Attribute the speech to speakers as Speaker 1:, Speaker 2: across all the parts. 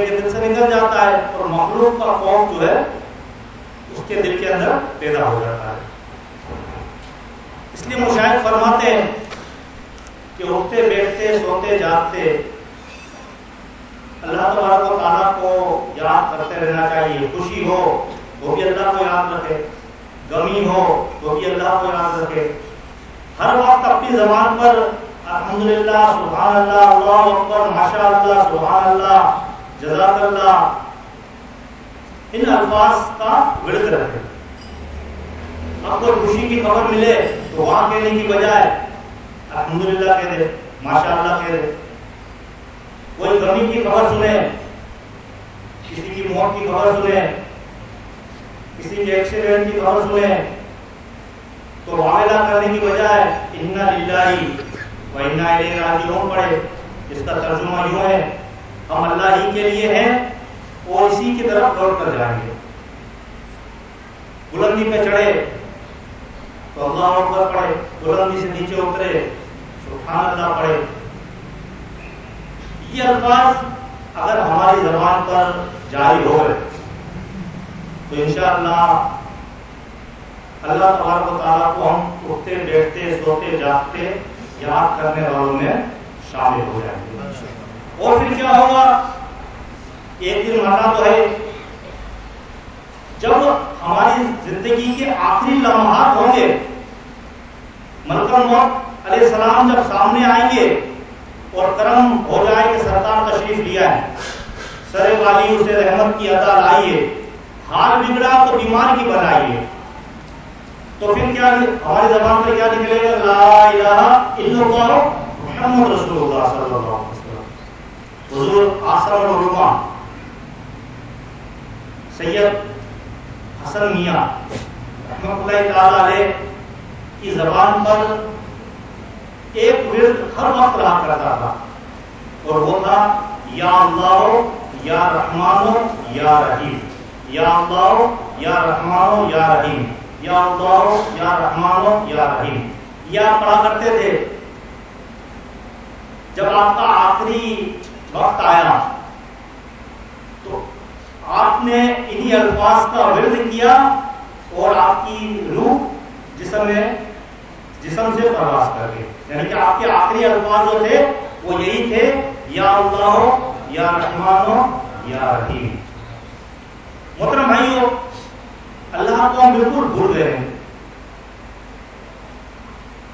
Speaker 1: بندے کے دل سے نکل جاتا ہے اور مخلوق کا خوف جو ہے اس کے دل کے اندر پیدا ہو جاتا ہے. اس لیے مشاہد فرماتے ہیں کہ اٹھتے بیٹھتے سوتے جاگتے اللہ تبارک و تعالیٰ کو یاد کرتے رہنا چاہیے. خوشی ہو تو بھی اللہ کو یاد رکھے, غمی ہو تو بھی اللہ کو یاد رکھے. ہر وقت اپنی زبان پر الحمدللہ, سبحان اللہ, اللہ اکبر, ماشاء اللہ, سبحان اللہ, جزاک اللہ, ان الفاظ کا ورد رکھے. اب کوئی خوشی کی خبر ملے تو وہاں کہنے کی بجائے الحمدللہ کہہ دے, ماشاء اللہ کہہ دے. کوئی غمی کی خبر سنے, کسی کی موت کی خبر سنے, کسی کے ایکسیڈنٹ کی خبر سنے تو معاملہ کرنے کی بجائے انا للہ و انا الیہ راجعون پڑھے. اس کا ترجمہ یوں ہے, ہم اللہ ہی کے لیے ہیں اور اسی کی طرف لوٹ کر جائیں گے. بلندی پہ چڑھے تو اللہ اکبر پڑھے, بلندی سے نیچے اترے سبحان اللہ پڑھے. یہ الفاظ اگر ہماری زبان پر جاری ہو گئے تو انشاءاللہ اللہ تبارک و تعالیٰ کو ہم اٹھتے بیٹھتے سوتے جاگتے یاد کرنے والوں میں شامل ہو جائیں گے. اور پھر کیا ہوگا, ایک دن مرنا تو ہے, جب ہماری زندگی کے آخری لمحات ہوں گے, ملک الموت علیہ السلام جب سامنے آئیں گے اور کرم ہو جائے کہ سرکار تشریف لیا ہے, سر والی اسے رحمت کی عطا لائیے, حال بگڑا تو بیمار کی بنائیے, تو پھر کیا ہماری زبان پر کیا نکلے گا, لا الہ الا اللہ محمد رسول اللہ صلی اللہ علیہ وسلم. حضور آثر العلماء سید حسن میاں رحمۃ اللہ تعالی علیہ کی زبان پر ایک ورد ہر وقت رہا کرتا تھا اور وہ تھا یا اللہ یا رحمان یا رحیم, یا اللہ یا رحمان یا رحیم, یا اللہ یا رحمان یا رحیم. یا پڑھا کرتے تھے. جب آپ کا آخری وقت آیا تو آپ نے انہی الفاظ کا ورد کیا اور آپ کی روح جسم سے پرواز کر گئی. یعنی کہ آپ کے آخری الفاظ جو تھے وہ یہی تھے, یا اللہ یا رحمان یا رحیم. محترم بھائیو, اللہ کو ہم بالکل بھول گئے ہیں.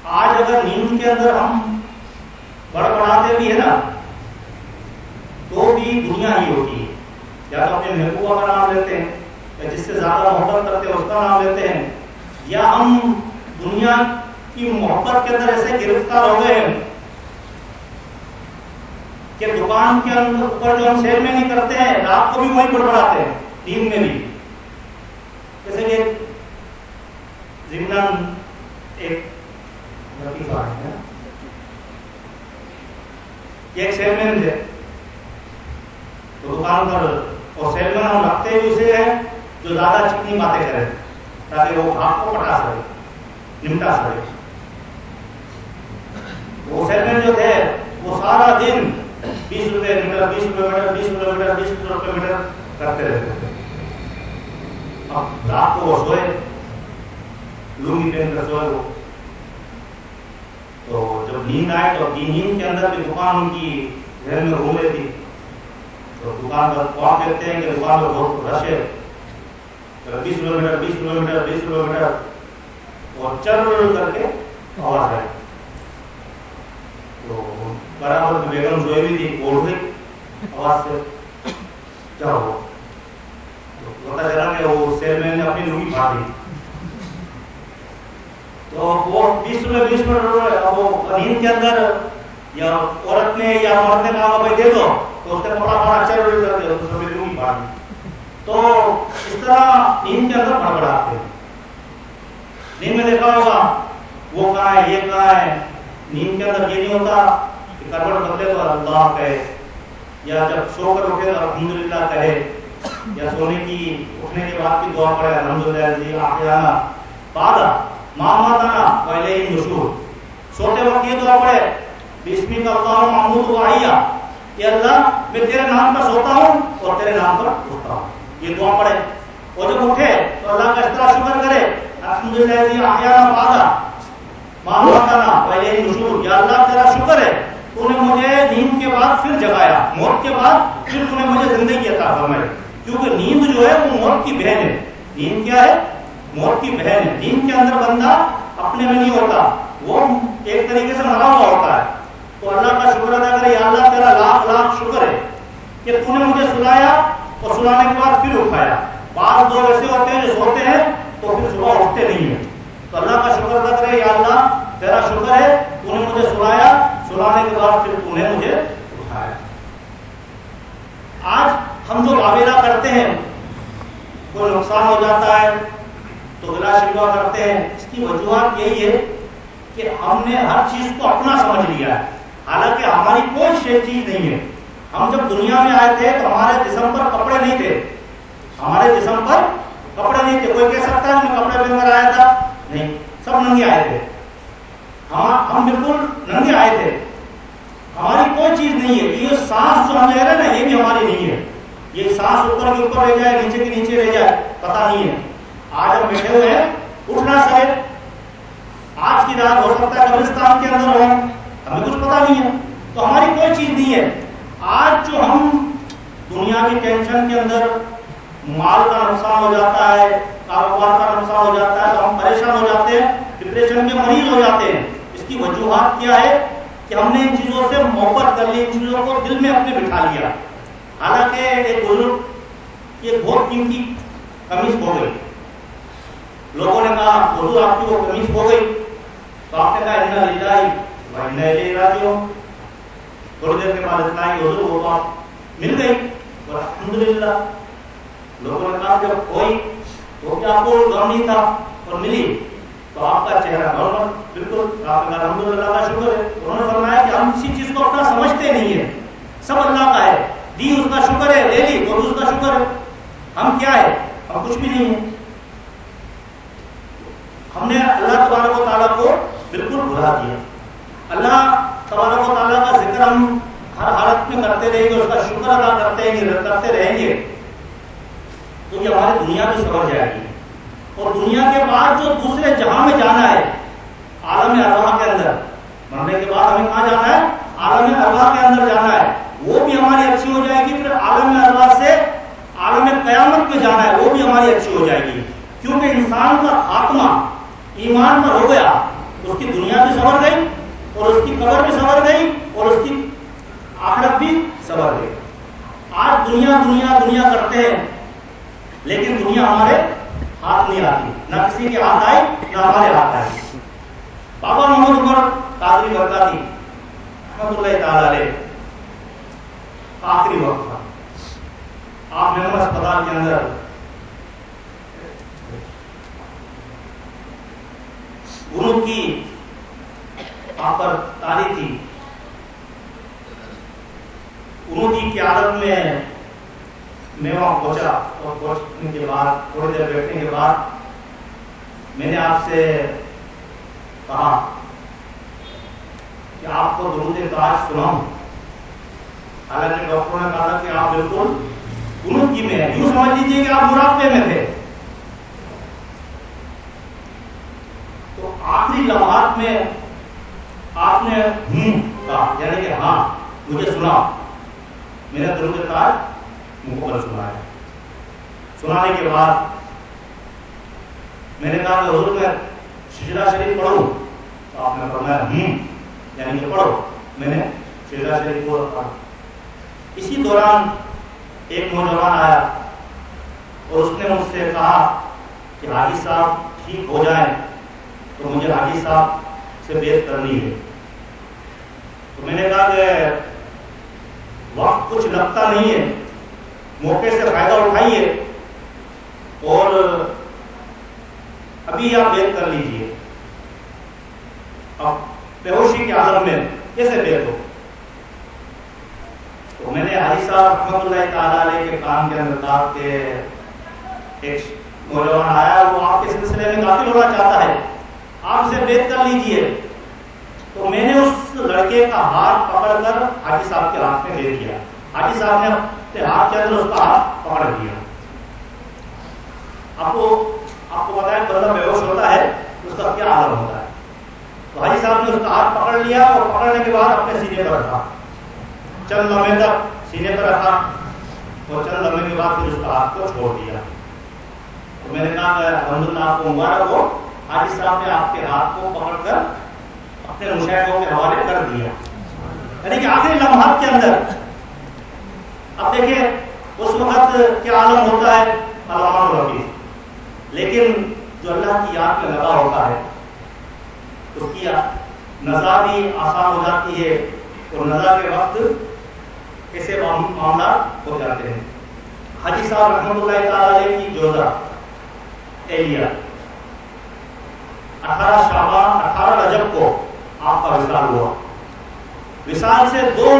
Speaker 1: آج اگر نیند کے اندر ہم بڑبڑاتے بھی ہیں نا تو بھی دنیا ہی ہوتی ہے. یا تو اپنے محبوبہ کا نام لیتے ہیں, یا جس سے زیادہ محبت کرتے ہیں اس کا نام لیتے ہیں, یا ہم دنیا کی محبت کے اندر ایسے گرفتار ہو گئے ہیں کہ دکان کے اندر اوپر جو ہم سیل میں نہیں کرتے ہیں رات کو بھی وہی بڑبڑاتے ہیں, نیند میں بھی. جیسے کہ ضمن ایک لطیفہ ہے, ایک سیل مین تھے تو دکان پر, اور سیل مین ہم رکھتے بھی اسے ہیں جو زیادہ چکنی باتیں کرے تاکہ وہ آپ کو پٹا سکے, نمٹا سکے. وہ سیل مین جو تھے وہ سارا دن 20 روپے میٹر 20 روپے میٹر 20 روپے میٹر 20 روپے میٹر کرتے رہتے تھے. اب رات کو وہ سوئے, لنگی پہن کر سوئے وہ, تو جب نیند آئے تو نیند کے اندر بھی دکان ان کی ذہن میں گھوم رہی تھی. تو دکان پر وہاں کہتے ہیں کہ دکان پر بہت رش ہے, 20 کلو میٹر 20 کلو میٹر 20 کلو میٹر, اور چل کر کے آواز آئی. تو برابر بیگم سوئی بھی تھی, اٹھ گئی آواز سے, کیا ہوا؟ تو پتا چلا کہ وہ سیل مین نے اپنی لنگی پھاڑ دی. تو وہ 20 روپے وہ نیند کے اندر یا عورت نے یا مرد نے کہا بھائی دے دو, تو اس نے بڑا چل کر دیا, تو پھر لنگی پھاڑ دی. تو اس طرح نیند کے اندر بڑبڑاتے ہیں. نیند میں دیکھا ہوگا وہ کہاں ہے, یہ کہاں ہے. نیند کے اندر یہ نہیں ہوتا کہ کروٹ بدلے تو اللہ کہے, یا جب سو کر اٹھے تو الحمدللہ کہے, یا سونے کی اٹھنے کے بعد کی دعا پڑھے الحمدللہ احیانا بعد ما ماتنا والیہ النشور. سوتے وقت یہ دعا پڑھے بسمک اللہم احمد و احیا, کہ اللہ میں تیرے نام پر سوتا ہوں اور تیرے نام پر اٹھتا ہوں. یہ دعا پڑھے اور جب اٹھے تو اللہ کا اس طرح شکر کرے الحمدللہ الذی احیانا بعد ما اماتنا والیہ النشور. یا اللہ تیرا شکر ہے تو نے مجھے نیند کے بعد پھر جگایا, موت کے بعد پھر تو نے مجھے زندگی عطا فرمائی. کیونکہ نیند جو ہے وہ موت کی بہن ہے. نیند کیا ہے؟ موت کی بہن ہے. نیند کے اندر بندہ اپنے میں نہیں ہوتا, وہ ایک طریقے سے مرا ہوا ہوتا ہے. تو اللہ کا شکر ادا کرے, یا اللہ تیرا لاکھ لاکھ شکر ہے کہ تو نے مجھے سلایا اور سلانے کے بعد پھر اٹھایا. بعض لوگ ایسے ہوتے ہیں جو سوتے ہیں تو پھر صبح اٹھتے نہیں ہیں. تو اللہ کا شکر ادا کرے, یا اللہ تیرا شکر ہے تو نے مجھے سلایا, سلانے کے بعد پھر تو نے مجھے اٹھایا. آج ہم جو معاملہ کرتے ہیں, کوئی نقصان ہو جاتا ہے تو گلا شکوہ کرتے ہیں. اس کی وجوہات یہی ہے کہ ہم نے ہر چیز کو اپنا سمجھ لیا ہے, حالانکہ ہماری کوئی چیز نہیں ہے. ہم جب دنیا میں آئے تھے تو ہمارے جسم پر کپڑے نہیں تھے, ہمارے جسم پر کپڑے نہیں تھے. کوئی کہہ سکتا ہے میں کپڑے پہن کر آیا تھا؟ نہیں, سب ننگے آئے تھے. ہم بالکل ننگے آئے تھے. ہماری کوئی چیز نہیں ہے. یہ سانس جو ہم لے رہے ہیں نا, یہ بھی ہماری نہیں ہے. یہ سانس اوپر کے اوپر رہ جائے, نیچے کے نیچے رہ جائے, پتہ نہیں ہے. آج ہم بیٹھے ہوئے ہیں, اٹھ نہ سکے. آج کی رات ہو سکتا ہے قبرستان کے اندر ہوں, ہمیں کچھ پتہ نہیں ہے. تو ہماری کوئی چیز نہیں ہے. آج جو ہم دنیا کی ٹینشن کے اندر مال کا نقصان ہو جاتا ہے, کاروبار کا نقصان ہو جاتا ہے, تو ہم پریشان ہو جاتے ہیں, ڈپریشن کے مریض ہو جاتے ہیں. اس کی وجوہات کیا ہے کہ ہم نے ان چیزوں سے محبت کر لی, ان چیزوں کو دل میں اپنے بٹھا لیا. حالانکہ ایک بزرگ یہ بہت قیمتی قمیص ہو گئی. لوگوں نے کہا حضور آپ کی وہ قمیص ہو گئی, تو آپ نے کہا انا للہ و انا الیہ راجعون. تھوڑی دیر کے بعد اتنا ہی حضور وہ تو آپ مل گئی, اور الحمدللہ. لوگوں نے کہا جب ہوئی تو کیا آپ کو غم نہیں تھا اور ملی, تو آپ کا چہرہ نارمل بالکل. آپ نے کہا الحمدللہ کا شکر ہے. انہوں نے فرمایا کہ ہم کسی چیز کو اپنا سمجھتے نہیں ہیں, سب اللہ کا ہے. دی اس کا شکر ہے, لے لی تو اس کا شکر ہے. ہم کیا ہے؟ ہم کچھ بھی نہیں ہیں. ہم نے اللہ تبارک و تعالیٰ کو بالکل بھلا دیا. اللہ تبارک و تعالیٰ کا ذکر ہم ہر حالت میں کرتے رہیں گے, اس کا شکر ادا کرتے رہیں گے, تو یہ ہماری دنیا بھی سمجھ جائے گی. اور دنیا کے بعد جو دوسرے جہاں میں جانا ہے, عالم ارواح کے اندر, مرنے کے بعد ہمیں کہاں جانا ہے؟ عالم ارواح کے اندر جانا ہے. وہ بھی ہماری اچھی ہو جائے گی. پھر عالم ارواح سے عالم قیامت میں جانا ہے, وہ بھی ہماری اچھی ہو جائے گی. کیونکہ انسان کا خاتمہ ایمان پر ہو گیا, اس کی دنیا بھی سنور گئی, اور اس کی قبر بھی سنور گئی, اور اس کی آخرت بھی سنور گئی. آج دنیا دنیا دنیا کرتے ہیں, لیکن دنیا ہمارے ہاتھ نہیں آتی. نہ کسی کے ہاتھ آئی, نہ ہمارے ہاتھ آئی. بابا محمد عمر قادری برکاتی رحمۃ اللہ تعالی علیہ, آخری وقت تھا, آپ محمد اسپتال کے اندر گرو کی آپ پر تاریخ تھی. گرو جی کی عادت میں وہاں پہنچا, اور پہنچنے کے بعد تھوڑی دیر بیٹھنے کے بعد میں نے آپ سے کہا کہ آپ کو درود تاج سناؤں. حالانکہ ڈاکٹروں نے کہا کہ آپ بالکل گنود کی میں ہیں, یوں سمجھ لیجیے کہ آپ مراقبے میں تھے. تو آخری لمحات میں آپ نے کہا, یعنی کہ ہاں مجھے سنا. میں نے درود تاج مکمل سنایا. سنانے کے بعد میں نے کہا کہ حضور میں سجدہ شریف پڑھوں, تو آپ نے فرمایا یعنی کہ پڑھو. میں نے سجدہ شریف کو پڑھا. اسی دوران ایک نوجوان آیا اور اس نے مجھ سے کہا کہ حاجی صاحب ٹھیک ہو جائیں تو مجھے حاجی صاحب سے بیعت کرنی ہے. تو میں نے کہا کہ وقت کچھ لگتا نہیں ہے, موقع سے فائدہ اٹھائیے اور ابھی آپ بیعت کر لیجیے. اب بیہوشی کے عالم میں کیسے بیعت ہو؟ تو میں نے حاجی صاحب رحمۃ اللہ تعالیٰ علیہ کے کام کے اندر کہا کہ ایک نوجوان آیا, وہ آپ کے سلسلے میں داخل ہونا چاہتا ہے, آپ سے بیعت کر لیجیے. تو میں نے اس لڑکے کا ہاتھ پکڑ کر حاجی صاحب کے ہاتھ میں دے دیا. حاجی صاحب نے اپنے ہاتھ کے اندر اس کا ہاتھ پکڑ لیا. آپ کو پتا ہے بندہ بے ہوش ہوتا ہے اس کا کیا حال ہوتا ہے. تو حاجی صاحب نے اس کا ہاتھ پکڑ لیا اور پکڑنے کے بعد اپنے سینے پر رکھا. چند لمحے تک سینے پر رکھا اور چند لمحے کے بعد پھر اس کا ہاتھ کو چھوڑ دیا. تو میں نے کہا کہ الحمدللہ آپ کو مبارک ہو، حاجی صاحب نے آپ کے ہاتھ کو پکڑ کر اپنے مشاہدوں کے حوالے کر دیا. یعنی کہ آخری لمحات کے اندر اب دیکھیں اس وقت کیا عالم ہوتا ہے علامات الحفیظ، لیکن جو اللہ کی یاد میں لگا ہوتا ہے اس کی نظر بھی آسان ہو جاتی ہے اور نظر کے وقت ایسے معاملات ہو جاتے ہیں. حاجی صاحب رحمۃ اللہ تعالی علیہ کی جوزہ اہلیہ 18 شعبان 18 رجب کو آپ کا وصال ہوا. وصال سے 2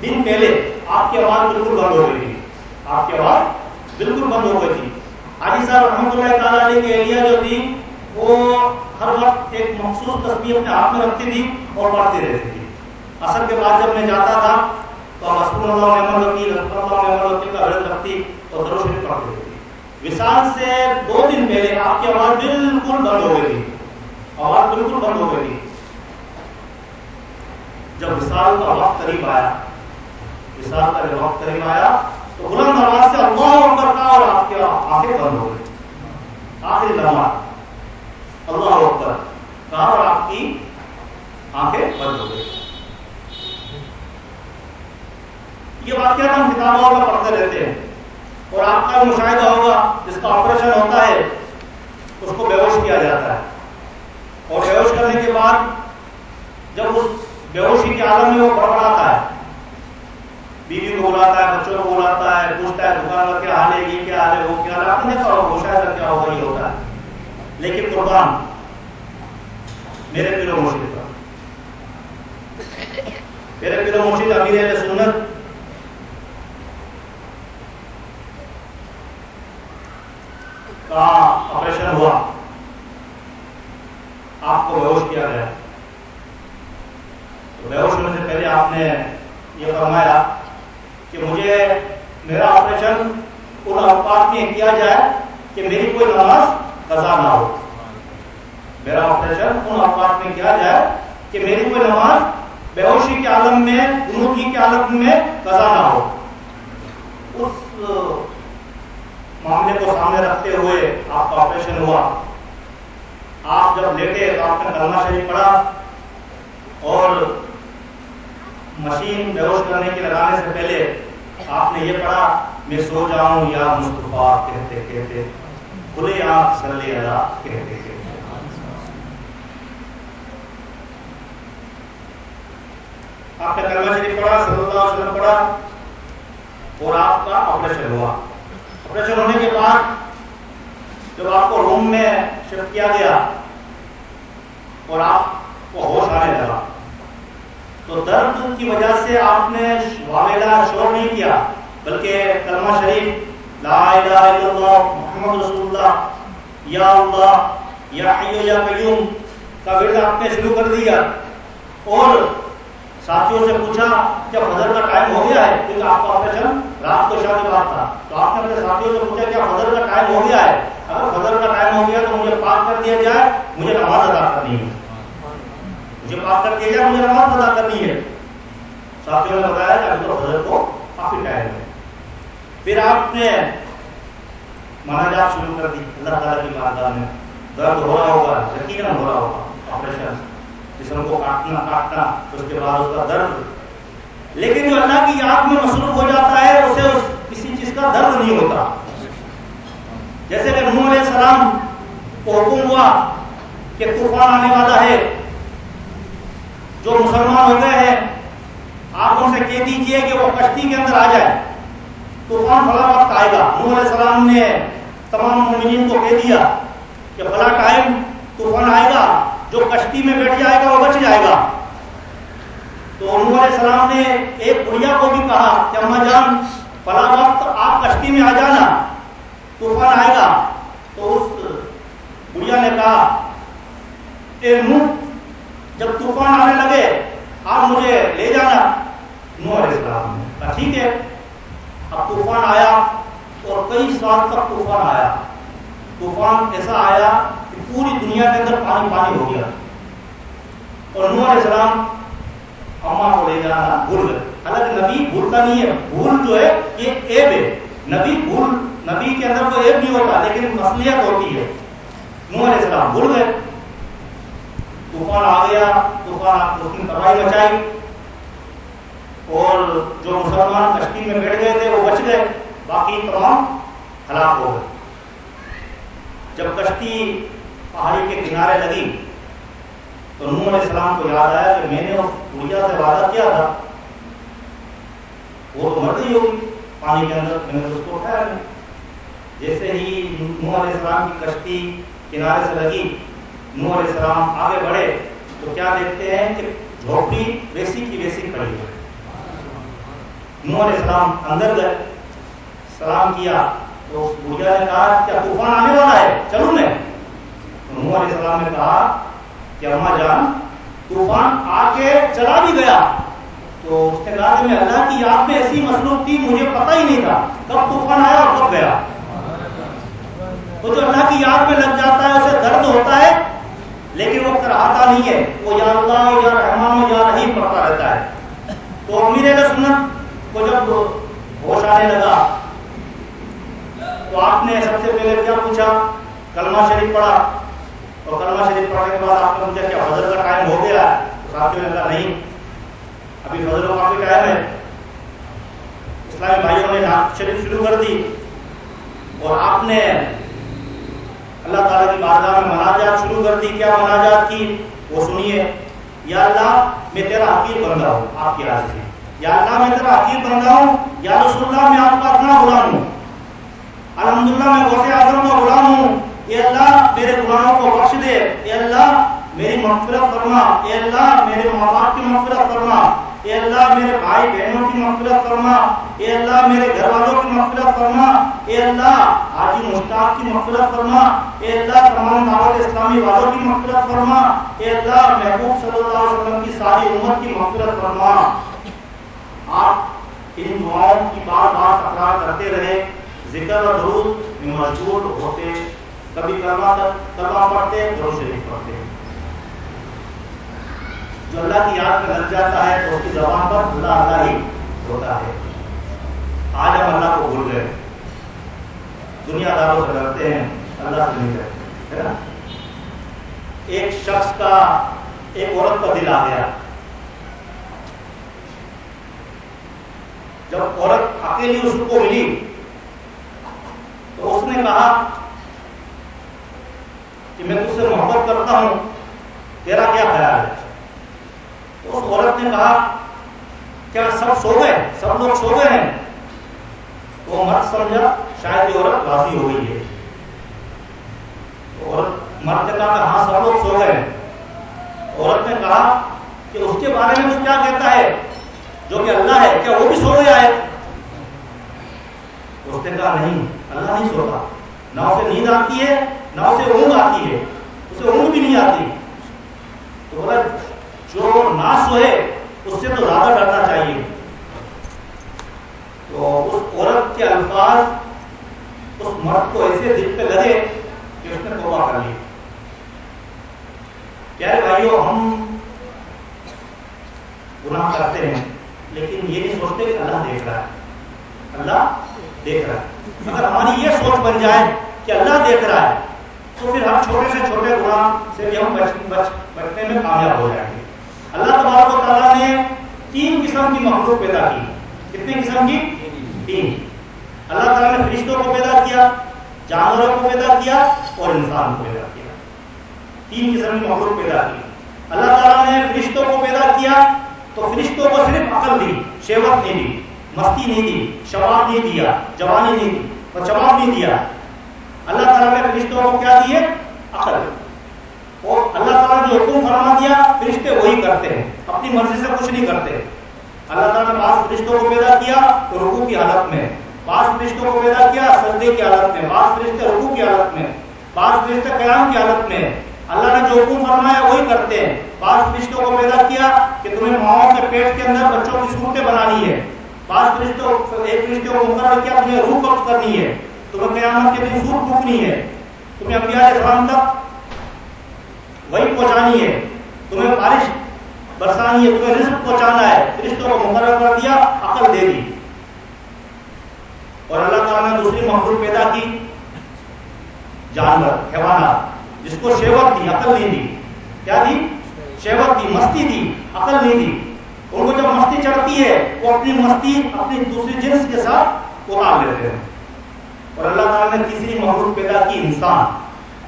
Speaker 1: دن پہلے آپ کی آواز بالکل بند ہو گئی تھی. آپ کی آواز بالکل بند ہو گئی تھی. حاجی صاحب رحمۃ اللہ تعالی علیہ کی اہلیہ جو تھی وہ ہر وقت ایک مخصوص تسبیح اپنے ہاتھ میں رکھتی تھی اور پڑھتی رہتی تھی. عصر کے بعد جب میں جاتا تھا تو حسبنا اللہ و نعم الوکیل حسبنا اللہ و نعم الوکیل کا ورد رکھتی اور درود شریف پڑھتی رہتی. وصال سے 2 دن پہلے آپ کی آواز بالکل بند ہو گئی تھی. آواز بالکل بند ہو گئی تھی. جب وصال کا وقت قریب آیا، وصال کا جب وقت قریب آیا تو بلند آواز سے اللہ اکبر کہا اور آپ کی آنکھیں بند ہو گئی. آخری لمحات اللہ اکبر کہا اور آپ کی آنکھیں بند ہو گئی. یہ واقعات ہم کتابوں میں پڑھتے رہتے ہیں اور آپ کا مشاہدہ ہوگا جس کا آپریشن ہوتا ہے اس کو بے ہوش کیا جاتا ہے اور بے ہوش کرنے کے بعد جب اس بے ہوشی کے عالم میں وہ بڑبڑاتا ہے، بیوی کو بلاتا ہے، بچوں کو بلاتا ہے، پوچھتا ہے دکان کا کیا حال ہے، یہ کیا حال ہے، وہ کیا حال ہے. آپ نے دیکھا ہوگا مشاہدہ کیا ہوگا یہ ہوتا ہے. لیکن قربان میرے پیر و مرشد کا، میرے پیر و مرشد امیر اہل سنت کا آپریشن ہوا، آپ کو بے ہوش کیا گیا. بے ہوش ہونے سے پہلے آپ نے یہ فرمایا کہ مجھے میرا آپریشن ان اوقات میں کیا جائے کہ میری کوئی نماز قضا نہ ہو. میرا آپریشن ان اوقات میں کیا جائے کہ میری کوئی نماز بے ہوشی کے عالم میں، جنونی کے عالم میں قضا نہ ہو. اس معاملے کو سامنے رکھتے ہوئے آپ کا آپریشن ہوا. آپ جب لیٹے تو آپ نے کلمہ شریف پڑھا اور مشین بے ہوش کرنے کے لگانے سے پہلے آپ نے یہ پڑھا میں سو جاؤں یا مصطفیٰ کہتے کہتے، کھلے آنکھ صلی اللہ کہتے کہتے. آپ نے کلمہ شریف پڑھا، صلی اللہ علیہ وسلم پڑھا اور آپ کا آپریشن ہوا. آپریشن ہونے کے بعد جب آپ کو روم میں شفٹ کیا گیا اور آپ کو ہوش آنے لگا تو درد کی وجہ سے آپ نے واویلا شور نہیں کیا بلکہ کلمہ شریف لا الہ الا اللہ محمد رسول اللہ یا اللہ یا حی یا قیوم کا ورد آپ نے شروع کر دیا. اور ساتھیوں سے پوچھا کیا فجر کا ٹائم ہو گیا ہے، کیونکہ آپ کا آپریشن رات کو شام کے بعد تھا. تو آپ نے اپنے ساتھیوں سے پوچھا کیا فجر کا ٹائم ہو گیا ہے، اگر فجر کا ٹائم ہو گیا تو مجھے پاک کر دیا جائے، مجھے نماز ادا کرنی ہے. مجھے پاک کر دیا جائے، مجھے نماز ادا کرنی ہے. ساتھیوں نے بتایا کہ ابھی تو فجر کو کافی ٹائم ہے. پھر آپ نے مناجات شروع کر دی اللہ تعالیٰ کی بارگاہ میں. درد ہو رہا ہوگا، یقیناً ہو رہا ہوگا آپریشن، جسم کو کاٹنا اس کے بعد اس کا درد. لیکن جو اللہ کی یاد میں مصروف ہو جاتا ہے اسے کسی چیز کا درد نہیں ہوتا. جیسے کہ نوح علیہ السلام کو حکم ہوا کہ طوفان آنے والا ہے، جو مسلمان ہو گئے ہیں آپ ان سے کہہ دیجئے کہ وہ کشتی کے اندر آ جائے، طوفان فلاں وقت آئے گا. نوح علیہ السلام نے تمام مومنین کو کہہ دیا کہ فلاں ٹائم طوفان آئے گا، جو کشتی میں بیٹھ جائے گا وہ بچ جائے گا. تو نوح علیہ السلام نے ایک بڑھیا کو بھی کہا کہ اماں جان فلاں وقت آپ کشتی میں آ جانا، طوفان آئے گا. تو اس بڑھیا نے کہا اے نوح جب طوفان آنے لگے آپ مجھے لے جانا. نوح علیہ السلام نے کہا ٹھیک ہے. طوفان آیا اور کئی سال تک طوفان آیا. طوفان ایسا آیا کہ پوری دنیا کے اندر پانی پانی ہو گیا اور نوح علیہ السلام اما کو لے جانا بھول گئے. حالانکہ نبی بھولتا نہیں ہے، بھول جو ہے یہ عیب ہے. نبی کے اندر کوئی عیب نہیں ہوتا، لیکن مصلیحت ہوتی ہے. نوح علیہ السلام بھول گئے، طوفان آ گیا، طوفان اس نے تباہی مچائی اور جو مسلمان کشتی میں بیٹھ گئے تھے وہ بچ گئے، باقی تمام ہلاک ہو گئے. جب کشتی پہاڑی کے کنارے لگی تو نوح علیہ السلام کو یاد آیا کہ میں نے اس بڑھیا سے وعدہ کیا تھا، وہ تو مر گئی ہوگی پانی کے اندر، میں نے اس کو اٹھایا نہیں. جیسے ہی نوح علیہ السلام کی کشتی کنارے سے لگی، نوح علیہ السلام آگے بڑھے تو کیا دیکھتے ہیں کہ جھوپڑی ویسی کی ویسی کھڑی ہے. نوح علیہ السلام اندر گئے، سلام کیا تو اس بڑھیا نے کہا کیا طوفان آنے والا ہے، چلوں میں؟ تو نوح علیہ السلام نے کہا کہ اماں جان طوفان آ کے چلا بھی گیا. تو اس نے کہا کہ میں اللہ کی یاد میں ایسی مصروف تھی، مجھے پتہ ہی نہیں تھا کب طوفان آیا اور کب گیا. وہ جو اللہ کی یاد میں لگ جاتا ہے اسے درد ہوتا ہے لیکن وہ کراہتا نہیں ہے، وہ یا اللہ یا رحمان یا رحیم پڑھتا رہتا ہے. تو امیر اہل سنت کو جب ہوش آنے لگا تو آپ نے سب سے پہلے کیا پوچھا؟ کلمہ شریف پڑھا، اور کلمہ شریف پڑھنے کے بعد آپ نے پوچھا کیا فجر کا ٹائم ہو گیا ہے؟ تو ساتھیوں نے کہا نہیں، ابھی فجر کا کافی ٹائم ہے. اسلامی بھائیوں نے نعت شریف شروع کر دی اور آپ نے اللہ تعالیٰ کی بارگاہ میں مناجات شروع کر دی. کیا مناجات کی وہ سنیے. یا اللہ میں تیرا حقیر بندہ ہوں، آپ کی راضی ہے. یا اللہ میں تیرا حقیر بندہ ہوں، یا رسول اللہ میں آپ کا اپنا غلام ہوں، الحمدللہ میں غوث اعظم کا غلام ہوں. اے اللہ میرے گناہوں کو بخش دے، اے اللہ میری مغفرت فرما، اے اللہ میرے ماں باپ کی مغفرت فرما، اے اللہ میرے بھائی بہنوں کی مغفرت فرما، اے اللہ میرے گھر والوں کی مغفرت فرما، اے اللہ حاجی مشتاق کی مغفرت فرما، اے اللہ تمام دعوت اسلامی والوں کی مغفرت فرما، اے اللہ محبوب صلی اللہ علیہ وسلم کی ساری امت کی مغفرت فرما. آپ ان دعاؤں کی بار بار تکرار کرتے رہے، ذکر اور درود میں مشغول ہوتے، کبھی کلمہ پڑھتے، درود شریف پڑھتے. جو اللہ کی یاد میں لگ جاتا ہے تو اس کی زبان پر اللہ اللہ ہی ہوتا ہے. آج ہم اللہ کو بھول گئے، دنیا داروں سے ڈرتے ہیں، اللہ سے نہیں ڈرتے، ہے نا. ایک شخص کا، ایک عورت کا دل آ گیا. جب عورت اکیلی اس کو ملی تو اس نے کہا کہ میں تجھ سے محبت کرتا ہوں، تیرا کیا خیال ہے؟ تو اس عورت نے کہا کیا سب سو گئے، سب لوگ سو گئے ہیں؟ تو مرد سمجھا شاید یہ عورت راضی ہو گئی ہے. تو عورت مرد نے کہا کہ ہاں سب لوگ سو گئے ہیں. عورت نے کہا کہ اس کے بارے میں تو کیا کہتا ہے جو کہ اللہ ہے، کیا وہ بھی سو گیا ہے؟ اس نے کہا نہیں، اللہ نہیں سوتا، نہ اسے نیند آتی ہے نہ اسے اونگ آتی ہے، اسے اونگ بھی نہیں آتی. تو بولا جو نہ سوئے اس سے تو زیادہ ڈرنا چاہیے. تو اس عورت کے الفاظ اس مرد کو ایسے دل پہ لگے کہ اس نے توبہ کر لی. پیارے بھائیوں، ہم گناہ کرتے ہیں لیکن یہ نہیں سوچتے کہ اللہ دیکھ رہا ہے، اللہ دیکھ رہا ہے. اگر ہماری یہ سوچ بن جائے کہ اللہ دیکھ رہا ہے تو پھر ہم چھوٹے سے چھوٹے گناہ سے بھی ہم بچنے میں کامیاب ہو جائیں گے. اللہ تبارک و تعالیٰ نے 3 قسم کی مخلوق پیدا کی. کتنے قسم کی؟ 3. اللہ تعالیٰ نے فرشتوں کو پیدا کیا، جانوروں کو پیدا کیا اور انسان کو پیدا کیا. 3 قسم کی مخلوق پیدا کی. اللہ تعالیٰ نے فرشتوں کو پیدا کیا تو فرشتوں کو صرف عقل دی، شہوت نہیں دی، مستی نہیں دی، شباب نہیں دیا، جوانی نہیں دی اور جواب نہیں دیا. اللہ تعالیٰ نے فرشتوں کو کیا دیے؟ عقل. اور اللہ تعالیٰ نے جو حکم فرما دیا فرشتے وہی کرتے ہیں، اپنی مرضی سے کچھ نہیں کرتے. اللہ تعالیٰ نے بعض فرشتوں کو پیدا کیا تو رکوع کی حالت میں، بعض فرشتوں کو پیدا کیا سجدے کی حالت میں، بعض فرشتے رکوع کی حالت میں، بعض فرشتے قیام کی حالت میں. اللہ نے جو حکم فرمایا وہی کرتے ہیں. بعض فرشتوں کو پیدا کیا کہ تمہیں ماؤں کے پیٹ کے اندر بچوں کی صورتیں بنانی ہے، بعض فرشتوں ایک فرشتے کو مقرر کیا تمہیں روح قبض کرنی ہے، تمہیں قیامت کے دن سور پھونکنی ہے، تمہیں انبیاء علیہ السلام تک وہی پہنچانی ہے، تمہیں بارش برسانی ہے، تمہیں رزق پہنچانا ہے، فرشتوں کو مقرر کر دیا، عقل دے دی. اور اللہ تعالیٰ نے دوسری مخلوق پیدا کی جانور حیوانات، جس کو شہوت دی، عقل نہیں دی. کیا دی؟ شہوت دی، مستی دی، عقل نہیں دی. ان کو جب مستی چڑھتی ہے وہ اپنی مستی اپنی دوسری جنس کے ساتھ اتار لیتے ہیں. اور اللہ تعالیٰ نے تیسری مخلوق پیدا کی انسان،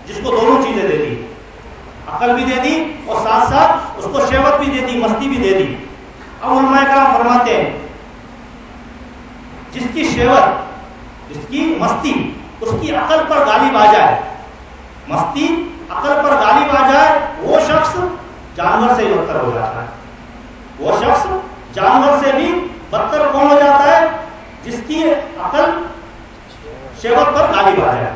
Speaker 1: جس کو دونوں چیزیں دے دی، عقل بھی دے دی اور ساتھ ساتھ اس کو شہوت بھی دے دی، مستی بھی دے دی. اب علماء کرام فرماتے ہیں جس کی شہوت، جس کی مستی اس کی عقل پر غالب آ جائے، مستی عقل پر غالب آ جائے، وہ شخص جانور سے بدتر ہو جاتا ہے. وہ شخص جانور سے بھی بدتر کون ہو جاتا ہے؟ جس کی عقل شہوت پر غالب آ جائے،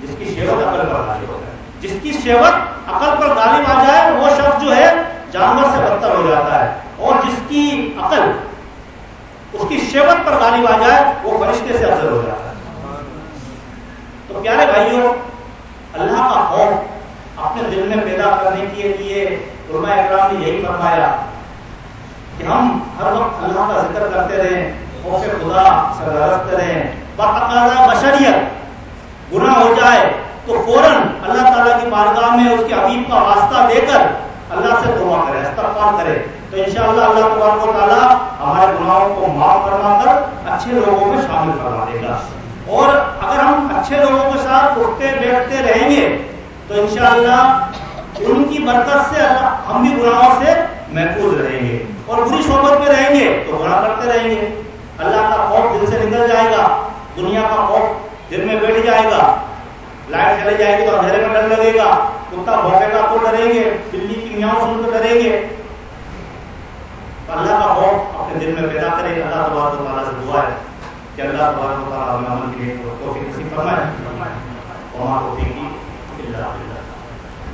Speaker 1: جس کی شہوت عقل پر غالب ہو جائے، جس کی شہوت عقل پر غالب آ جائے وہ شخص جو ہے جانور سے بدتر ہو جاتا ہے. اور جس کی عقل اس کی شہوت پر غالب آ جائے وہ فرشتے سے افضل ہو جاتا ہے. تو پیارے بھائیوں، اللہ کا خوف اپنے دل میں پیدا کرنے کے لیے علماء اکرام نے یہی فرمایا کہ ہم ہر وقت اللہ کا ذکر کرتے رہیں، خوف خدا سرگرم رہیں. بتقاضا بشریت گناہ ہو جائے تو فوراً اللہ تعالیٰ کی بارگاہ میں اس کے حبیب کا واسطہ دے کر اللہ سے توبہ کرے، استغفار کرے، تو انشاءاللہ اللہ تبارک و تعالیٰ ہمارے گناہوں کو معاف فرما کر اچھے لوگوں میں شامل کروا دے گا. اور اگر ہم اچھے لوگوں کے ساتھ اٹھتے بیٹھتے رہیں گے تو انشاءاللہ ان کی برکت سے ہم بھی گناہوں سے محفوظ رہیں گے. اور بری صحبت میں رہیں گے تو گناہ کرتے رہیں گے. اللہ کا خوف دل سے نکل جائے گا، دنیا کا خوف دل میں بیٹھ جائے گا. لائٹ چلی جائے گی تو اندھیرے میں ڈر لگے گا، کتا بھونکے گا تو ڈریں گے، بلی کی میاؤں سن کر ڈریں گے. اللہ کا خوف اپنے دل میں پیدا کرے. اللہ تبارک و تعالیٰ سے دعا ہے کہ اللہ تبارک و تعالیٰ ہمیں عمل کے لیے توفیق نصیب فرمائے. وما توفیقی الا باللہ.